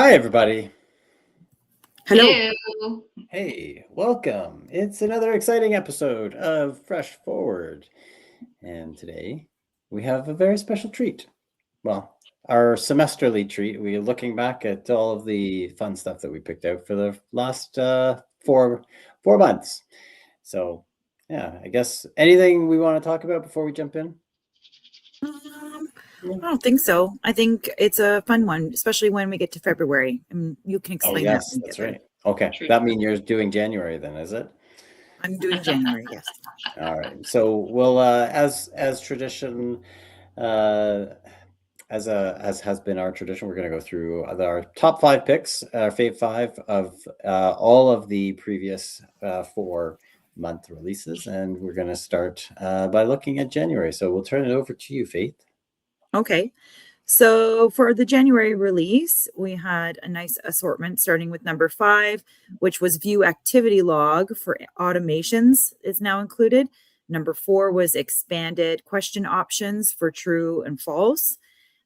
Hi, everybody. Hello. Hello. Hey, welcome. It's another exciting episode of Fresh Forward. And today we have a very special treat. Well, our semesterly treat. We're looking back at all of the fun stuff that we picked out for the last four months. So, yeah, I guess anything we want to talk about before we jump in? I don't think so. I think it's a fun one, especially when we get to February. And you can Oh, explain that yes, when we that's get there. right. Okay, True. that means you're doing January then, is it? I'm doing January, yes. All right. So we'll, as tradition, uh, as has been our tradition, we're going to go through our top five picks, our fave five of all of the previous 4 month releases, and we're going to start by looking at January. So we'll turn it over to you, Faith. Okay. So for the January release, we had a nice assortment starting with number 5, which was view activity log for automations is now included. Number 4 was expanded question options for true and false.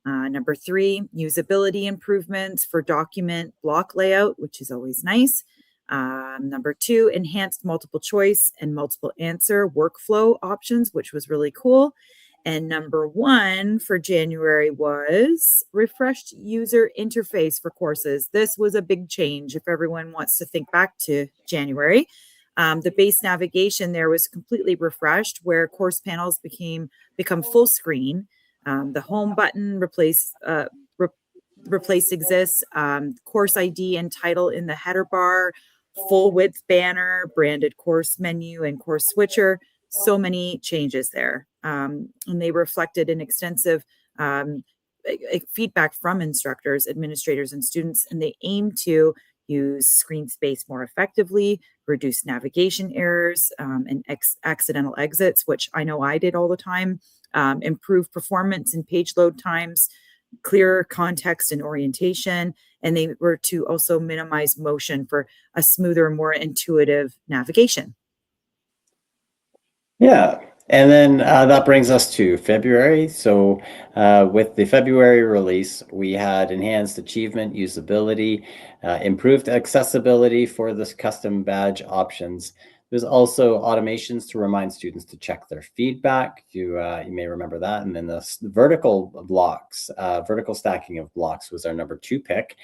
Number 3, usability improvements for document block layout, which is always nice. Number 2, enhanced multiple choice and multiple answer workflow options, which was really cool. And number 1 for January was refreshed user interface for courses. This was a big change if everyone wants to think back to January. The base navigation there was completely refreshed, where course panels become full screen. The home button replaced exists. Course ID and title in the header bar, full width banner, branded course menu, and course switcher. So many changes there. And they reflected an extensive feedback from instructors, administrators, and students, and they aim to use screen space more effectively, reduce navigation errors and accidental exits, which I know I did all the time, improve performance and page load times, clearer context and orientation, and they were to also minimize motion for a smoother, more intuitive navigation. Yeah. And then that brings us to February. So with the February release, we had enhanced achievement usability, improved accessibility for the custom badge options. There's also automations to remind students to check their feedback. You may remember that. And then the vertical blocks, vertical stacking of blocks was our number 2 pick,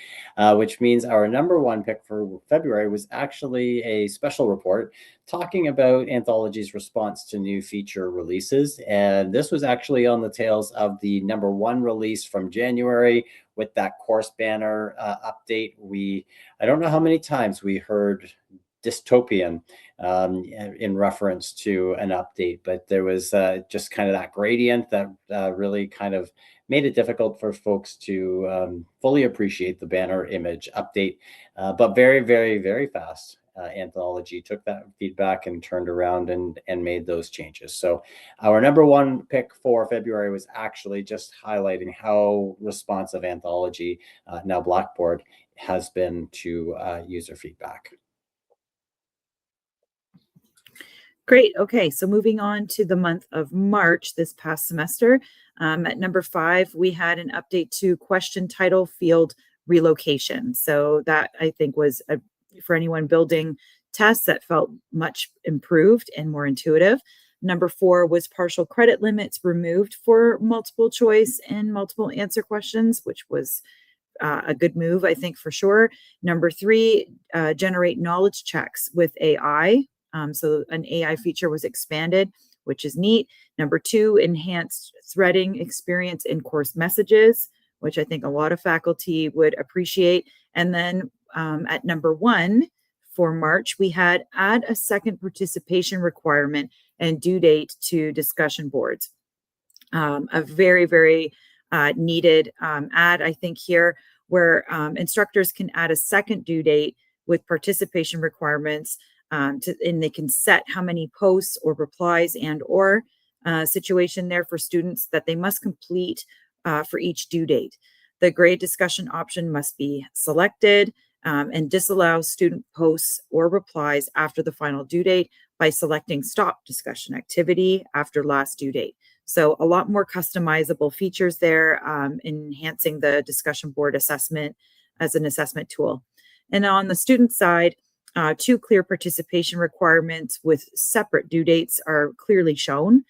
which means our number 1 pick for February was actually a special report talking about Anthology's response to new feature releases. And this was actually on the tails of the number 1 release from January with that course banner update. I don't know how many times we heard dystopian in reference to an update, but there was just kind of that gradient that really kind of made it difficult for folks to fully appreciate the banner image update, but very, very, very fast. Anthology took that feedback and turned around and made those changes. So our number 1 pick for February was actually just highlighting how responsive Anthology, now Blackboard, has been to user feedback. Great. Okay, so moving on to the month of March this past semester. At number 5, we had an update to question title field relocation. So that, I think, was for anyone building tests, that felt much improved and more intuitive. Number 4 was partial credit limits removed for multiple choice and multiple answer questions, which was a good move, I think, for sure. Number 3, generate knowledge checks with AI. So an AI feature was expanded, which is neat. Number 2, enhanced threading experience in course messages, which I think a lot of faculty would appreciate. And then at number 1 for March, we had add a second participation requirement and due date to discussion boards. A very, very needed add, I think, here, where instructors can add a second due date with participation requirements, and they can set how many posts or replies and or situation there for students that they must complete for each due date. The grade discussion option must be selected and disallow student posts or replies after the final due date by selecting stop discussion activity after last due date. So a lot more customizable features there, enhancing the discussion board assessment as an assessment tool. And on the student side, 2 clear participation requirements with separate due dates are clearly shown.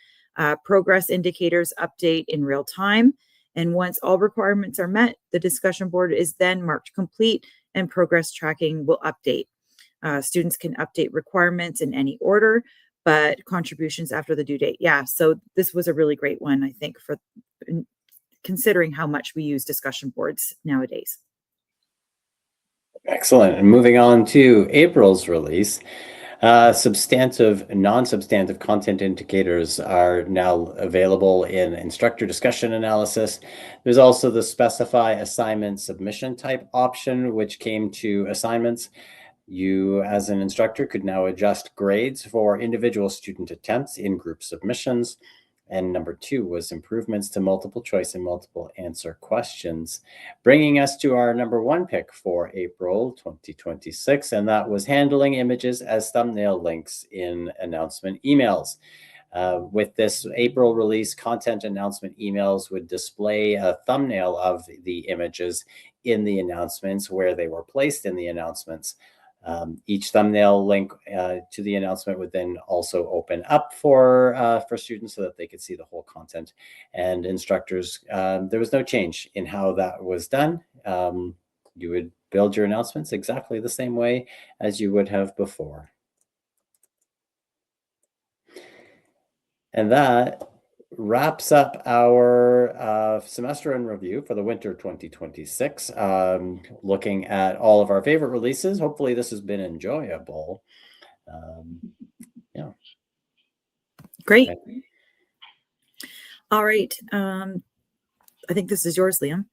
Progress indicators update in real time. And once all requirements are met, the discussion board is then marked complete and progress tracking will update. Students can update requirements in any order, but contributions after the due date. Yeah, so this was a really great one, I think, for considering how much we use discussion boards nowadays. Excellent. And moving on to April's release, substantive and non-substantive content indicators are now available in instructor discussion analysis. There's also the specify assignment submission type option, which came to assignments. You, as an instructor, could now adjust grades for individual student attempts in group submissions. And number 2 was improvements to multiple choice and multiple answer questions, bringing us to our number 1 pick for April 2026, and that was handling images as thumbnail links in announcement emails. With this April release, content announcement emails would display a thumbnail of the images in the announcements where they were placed in the announcements. Each thumbnail link to the announcement would then also open up for students so that they could see the whole content. And instructors, there was no change in how that was done. You would build your announcements exactly the same way as you would have before. And that wraps up our semester in review for the winter 2026. Looking at all of our favorite releases. Hopefully this has been enjoyable. Yeah. Great. Okay. All right. I think this is yours, Liam.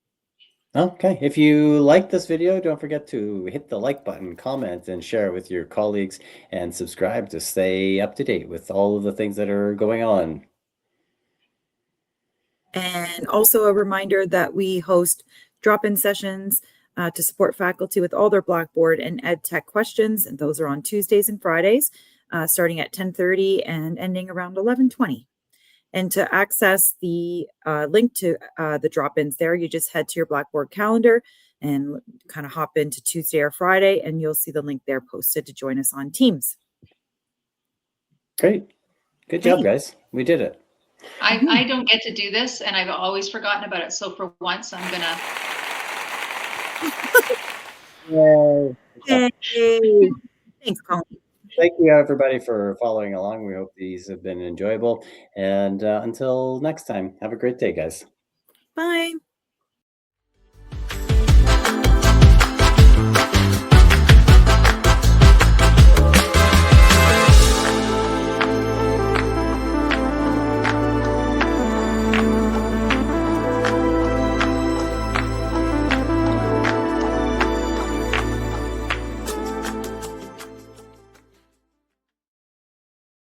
Okay, if you like this video, don't forget to hit the like button, comment, and share it with your colleagues, and subscribe to stay up to date with all of the things that are going on. And also a reminder that we host drop-in sessions to support faculty with all their Blackboard and ed tech questions. And those are on Tuesdays and Fridays, starting at 10:30 and ending around 11:20. And to access the link to the drop-ins there, you just head to your Blackboard calendar and kind of hop into Tuesday or Friday, and you'll see the link there posted to join us on Teams. Great. Good job, guys. We did it. I don't get to do this, and I've always forgotten about it. So for once, I'm gonna. Yay. Thanks, Colin. Thank you, everybody, for following along. We hope these have been enjoyable. And until next time, have a great day, guys. Bye.